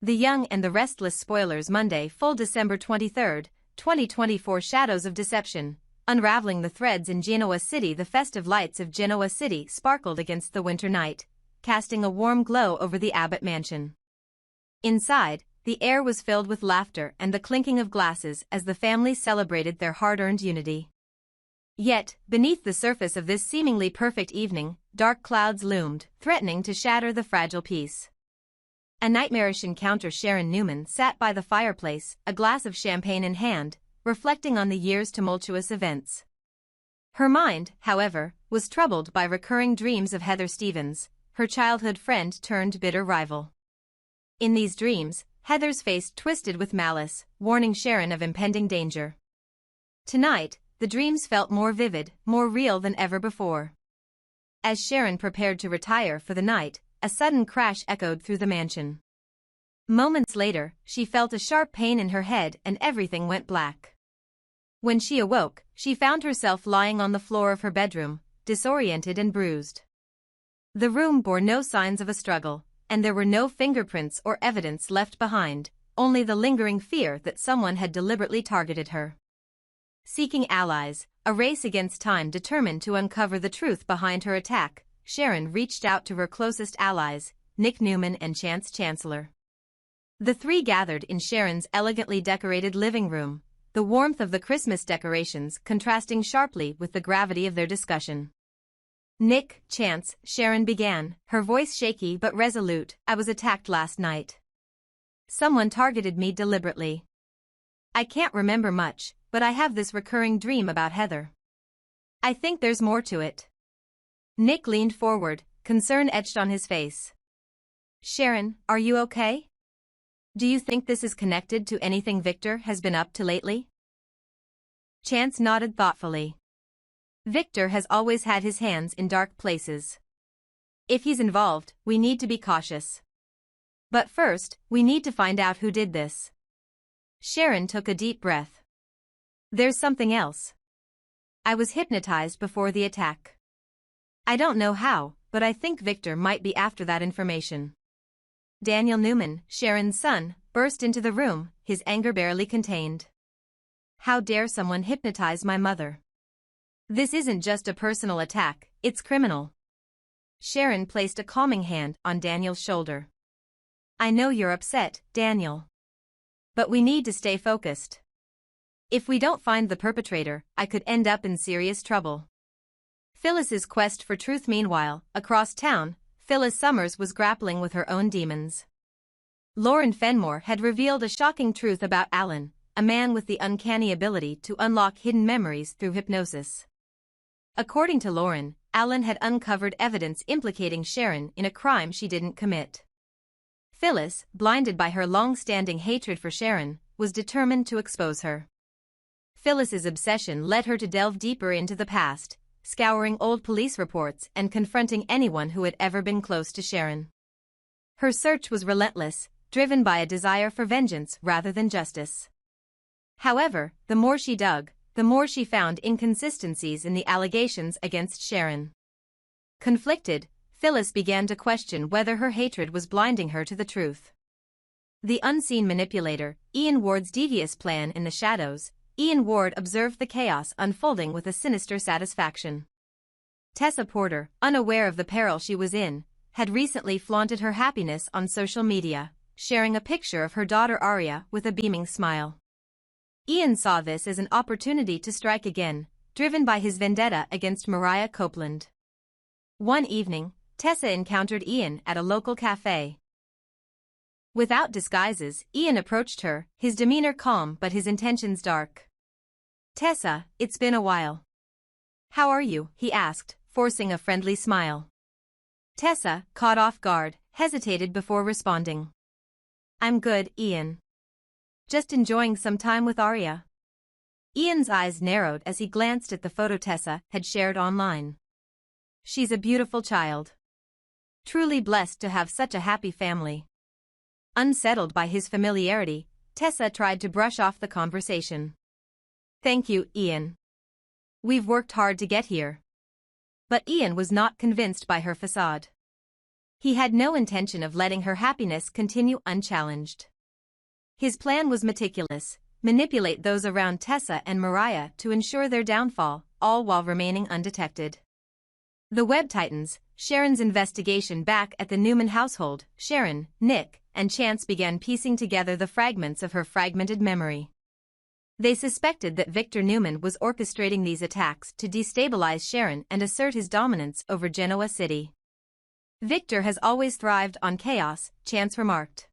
The Young and the Restless spoilers Monday full December 23, 2024 Shadows of Deception, unraveling the threads in Genoa City. The festive lights of Genoa City sparkled against the winter night, casting a warm glow over the Abbott mansion. Inside, the air was filled with laughter and the clinking of glasses as the family celebrated their hard-earned unity. Yet, beneath the surface of this seemingly perfect evening, dark clouds loomed, threatening to shatter the fragile peace. A nightmarish encounter. Sharon Newman sat by the fireplace, a glass of champagne in hand, reflecting on the year's tumultuous events. Her mind, however, was troubled by recurring dreams of Heather Stevens, her childhood friend turned bitter rival. In these dreams, Heather's face twisted with malice, warning Sharon of impending danger. Tonight, the dreams felt more vivid, more real than ever before. As Sharon prepared to retire for the night, a sudden crash echoed through the mansion. Moments later, she felt a sharp pain in her head and everything went black. When she awoke, she found herself lying on the floor of her bedroom, disoriented and bruised. The room bore no signs of a struggle, and there were no fingerprints or evidence left behind, only the lingering fear that someone had deliberately targeted her. Seeking allies, a race against time determined to uncover the truth behind her attack, Sharon reached out to her closest allies, Nick Newman and Chance Chancellor. The three gathered in Sharon's elegantly decorated living room, the warmth of the Christmas decorations contrasting sharply with the gravity of their discussion. "Nick, Chance," Sharon began, her voice shaky but resolute, "I was attacked last night. Someone targeted me deliberately. I can't remember much, but I have this recurring dream about Heather. I think there's more to it." Nick leaned forward, concern etched on his face. "Sharon, are you okay? Do you think this is connected to anything Victor has been up to lately?" Chance nodded thoughtfully. "Victor has always had his hands in dark places. If he's involved, we need to be cautious. But first, we need to find out who did this." Sharon took a deep breath. "There's something else. I was hypnotized before the attack. I don't know how, but I think Victor might be after that information." Daniel Newman, Sharon's son, burst into the room, his anger barely contained. "How dare someone hypnotize my mother? This isn't just a personal attack, it's criminal." Sharon placed a calming hand on Daniel's shoulder. "I know you're upset, Daniel. But we need to stay focused. If we don't find the perpetrator, I could end up in serious trouble." Phyllis's quest for truth. Meanwhile, across town, Phyllis Summers was grappling with her own demons. Lauren Fenmore had revealed a shocking truth about Alan, a man with the uncanny ability to unlock hidden memories through hypnosis. According to Lauren, Alan had uncovered evidence implicating Sharon in a crime she didn't commit. Phyllis, blinded by her long-standing hatred for Sharon, was determined to expose her. Phyllis's obsession led her to delve deeper into the past, scouring old police reports and confronting anyone who had ever been close to Sharon. Her search was relentless, driven by a desire for vengeance rather than justice. However, the more she dug, the more she found inconsistencies in the allegations against Sharon. Conflicted, Phyllis began to question whether her hatred was blinding her to the truth. The unseen manipulator, Ian Ward's devious plan in the shadows. Ian Ward observed the chaos unfolding with a sinister satisfaction. Tessa Porter, unaware of the peril she was in, had recently flaunted her happiness on social media, sharing a picture of her daughter Aria with a beaming smile. Ian saw this as an opportunity to strike again, driven by his vendetta against Mariah Copeland. One evening, Tessa encountered Ian at a local cafe. Without disguises, Ian approached her, his demeanor calm but his intentions dark. "Tessa, it's been a while. How are you?" he asked, forcing a friendly smile. Tessa, caught off guard, hesitated before responding. "I'm good, Ian. Just enjoying some time with Aria." Ian's eyes narrowed as he glanced at the photo Tessa had shared online. "She's a beautiful child. Truly blessed to have such a happy family." Unsettled by his familiarity, Tessa tried to brush off the conversation. "Thank you, Ian. We've worked hard to get here." But Ian was not convinced by her facade. He had no intention of letting her happiness continue unchallenged. His plan was meticulous: manipulate those around Tessa and Mariah to ensure their downfall, all while remaining undetected. The Web Titans, Sharon's investigation back at the Newman household. Sharon, Nick, and Chance began piecing together the fragments of her fragmented memory. They suspected that Victor Newman was orchestrating these attacks to destabilize Sharon and assert his dominance over Genoa City. Victor has always thrived on chaos, Chance remarked.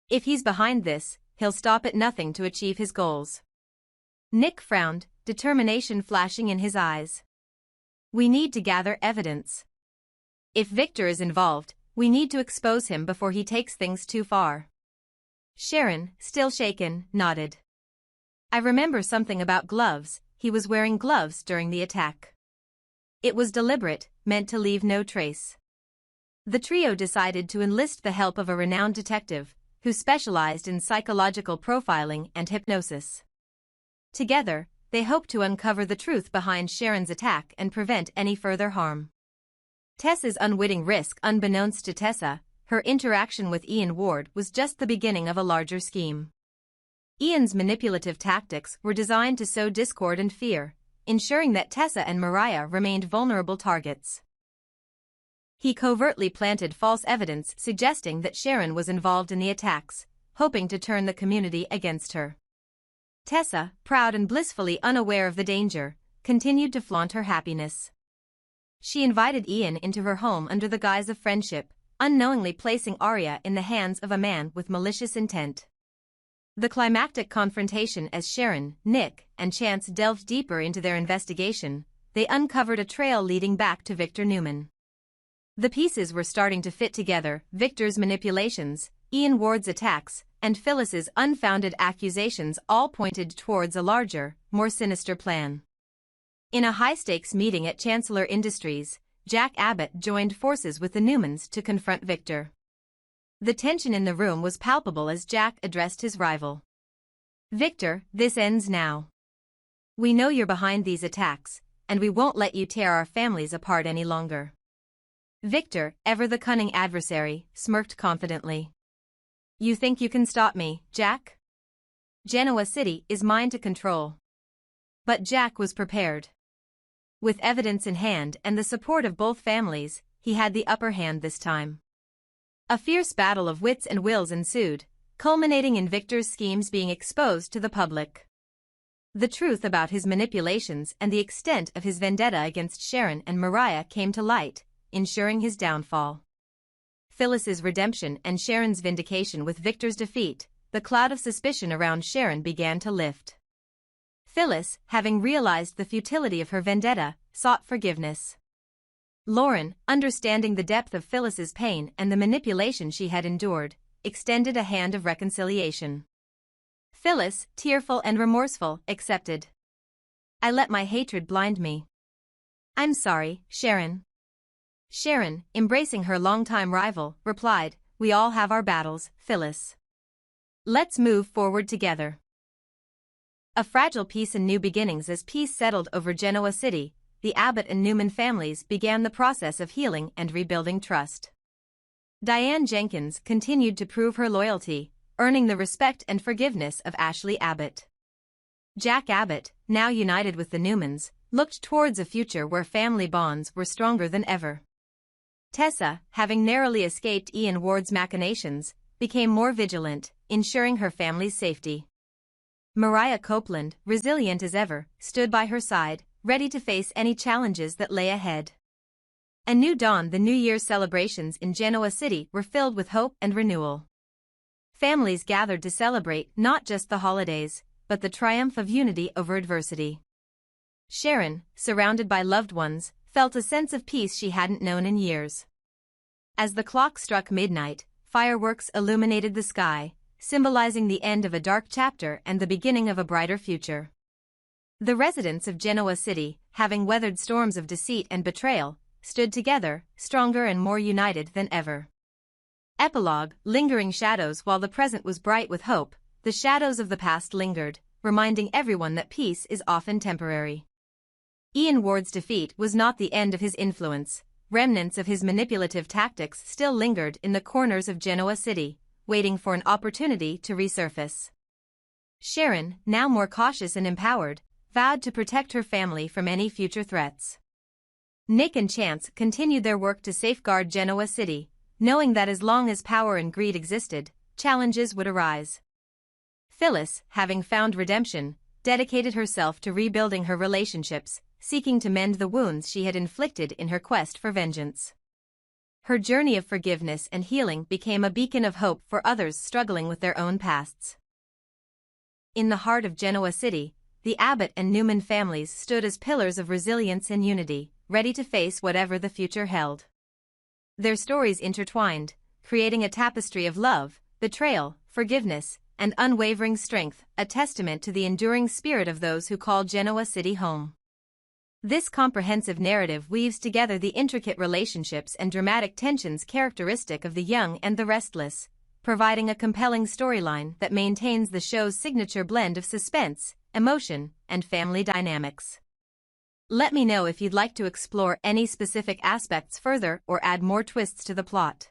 If he's behind this, he'll stop at nothing to achieve his goals. Nick frowned, determination flashing in his eyes. We need to gather evidence. If Victor is involved, we need to expose him before he takes things too far. Sharon, still shaken, nodded. I remember something about gloves. He was wearing gloves during the attack. It was deliberate, meant to leave no trace. The trio decided to enlist the help of a renowned detective, who specialized in psychological profiling and hypnosis. Together, they hoped to uncover the truth behind Sharon's attack and prevent any further harm. Tessa's unwitting risk. Unbeknownst to Tessa, her interaction with Ian Ward was just the beginning of a larger scheme. Ian's manipulative tactics were designed to sow discord and fear, ensuring that Tessa and Mariah remained vulnerable targets. He covertly planted false evidence suggesting that Sharon was involved in the attacks, hoping to turn the community against her. Tessa, proud and blissfully unaware of the danger, continued to flaunt her happiness. She invited Ian into her home under the guise of friendship, unknowingly placing Arya in the hands of a man with malicious intent. The climactic confrontation. As Sharon, Nick, and Chance delved deeper into their investigation, they uncovered a trail leading back to Victor Newman. The pieces were starting to fit together: Victor's manipulations, Ian Ward's attacks, and Phyllis's unfounded accusations all pointed towards a larger, more sinister plan. In a high-stakes meeting at Chancellor Industries, Jack Abbott joined forces with the Newmans to confront Victor. The tension in the room was palpable as Jack addressed his rival. Victor, this ends now. We know you're behind these attacks, and we won't let you tear our families apart any longer. Victor, ever the cunning adversary, smirked confidently. You think you can stop me, Jack? Genoa City is mine to control. But Jack was prepared. With evidence in hand and the support of both families, he had the upper hand this time. A fierce battle of wits and wills ensued, culminating in Victor's schemes being exposed to the public. The truth about his manipulations and the extent of his vendetta against Sharon and Mariah came to light, ensuring his downfall. Phyllis's redemption and Sharon's vindication. With Victor's defeat, the cloud of suspicion around Sharon began to lift. Phyllis, having realized the futility of her vendetta, sought forgiveness. Lauren, understanding the depth of Phyllis's pain and the manipulation she had endured, extended a hand of reconciliation. Phyllis, tearful and remorseful, accepted. I let my hatred blind me. I'm sorry, Sharon. Sharon, embracing her longtime rival, replied, We all have our battles, Phyllis. Let's move forward together. A fragile peace and new beginnings. As peace settled over Genoa City, the Abbott and Newman families began the process of healing and rebuilding trust. Diane Jenkins continued to prove her loyalty, earning the respect and forgiveness of Ashley Abbott. Jack Abbott, now united with the Newmans, looked towards a future where family bonds were stronger than ever. Tessa, having narrowly escaped Ian Ward's machinations, became more vigilant, ensuring her family's safety. Mariah Copeland, resilient as ever, stood by her side, ready to face any challenges that lay ahead. A new dawn. The New Year's celebrations in Genoa City were filled with hope and renewal. Families gathered to celebrate not just the holidays, but the triumph of unity over adversity. Sharon, surrounded by loved ones, felt a sense of peace she hadn't known in years. As the clock struck midnight, fireworks illuminated the sky, symbolizing the end of a dark chapter and the beginning of a brighter future. The residents of Genoa City, having weathered storms of deceit and betrayal, stood together, stronger and more united than ever. Epilogue. Lingering shadows. While the present was bright with hope, the shadows of the past lingered, reminding everyone that peace is often temporary. Ian Ward's defeat was not the end of his influence, remnants of his manipulative tactics still lingered in the corners of Genoa City, waiting for an opportunity to resurface. Sharon, now more cautious and empowered, vowed to protect her family from any future threats. Nick and Chance continued their work to safeguard Genoa City, knowing that as long as power and greed existed, challenges would arise. Phyllis, having found redemption, dedicated herself to rebuilding her relationships, seeking to mend the wounds she had inflicted in her quest for vengeance. Her journey of forgiveness and healing became a beacon of hope for others struggling with their own pasts. In the heart of Genoa City, the Abbott and Newman families stood as pillars of resilience and unity, ready to face whatever the future held. Their stories intertwined, creating a tapestry of love, betrayal, forgiveness, and unwavering strength, a testament to the enduring spirit of those who call Genoa City home. This comprehensive narrative weaves together the intricate relationships and dramatic tensions characteristic of the young and the restless, providing a compelling storyline that maintains the show's signature blend of suspense, emotion, and family dynamics. Let me know if you'd like to explore any specific aspects further or add more twists to the plot.